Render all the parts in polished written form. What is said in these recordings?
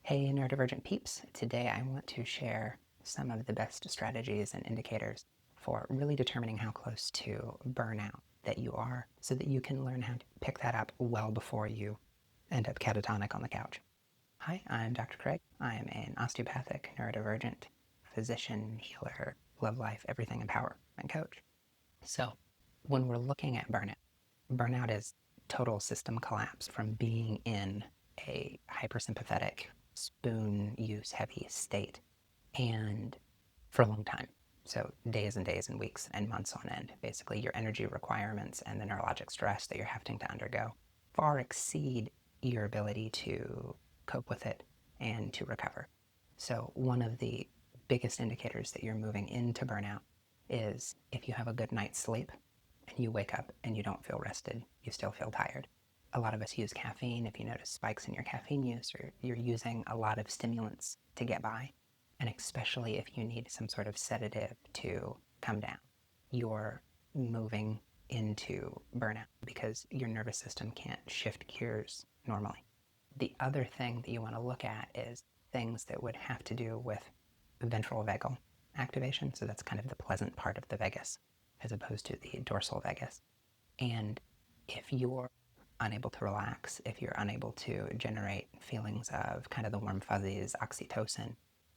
Hey neurodivergent peeps, today I want to share some of the best strategies and indicators for really determining how close to burnout that you are so that you can learn how to pick that up well before you end up catatonic on the couch. Hi, I'm Dr. Craig. I am an osteopathic neurodivergent physician, healer, love life, everything in power, and coach. So when we're looking at burnout is total system collapse from being in a hypersympathetic spoon use heavy state and for a long time. So days and days and weeks and months on end. Basically, your energy requirements and the neurologic stress that you're having to undergo far exceed your ability to cope with it and to recover. So one of the biggest indicators that you're moving into burnout is if you have a good night's sleep and you wake up and you don't feel rested, you still feel tired. A lot of us use caffeine. If you notice spikes in your caffeine use, or you're using a lot of stimulants to get by, and especially if you need some sort of sedative to come down, you're moving into burnout because your nervous system can't shift gears normally. The other thing that you want to look at is things that would have to do with ventral vagal activation. So that's kind of the pleasant part of the vagus as opposed to the dorsal vagus. And if you're unable to relax, if you're unable to generate feelings of kind of the warm fuzzies, oxytocin,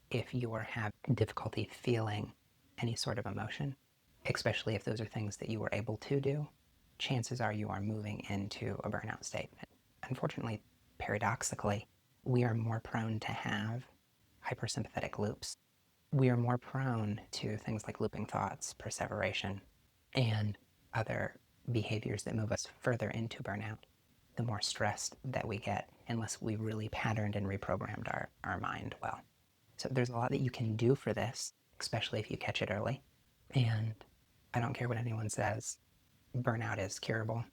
if you're having difficulty feeling any sort of emotion, especially if those are things that you were able to do, chances are you are moving into a burnout state. Unfortunately, paradoxically, we are more prone to have hypersympathetic loops. We are more prone to things like looping thoughts, perseveration, and other behaviors that move us further into burnout the more stressed that we get, unless we really patterned and reprogrammed our mind well. So there's a lot that you can do for this, especially if you catch it early. And I don't care what anyone says, burnout is curable,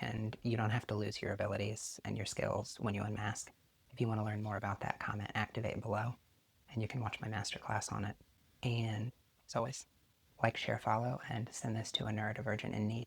and you don't have to lose your abilities and your skills when you unmask. If you want to learn more about that, comment activate below, and you can watch my masterclass on it. And as always, like, share, follow, and send this to a neurodivergent in need.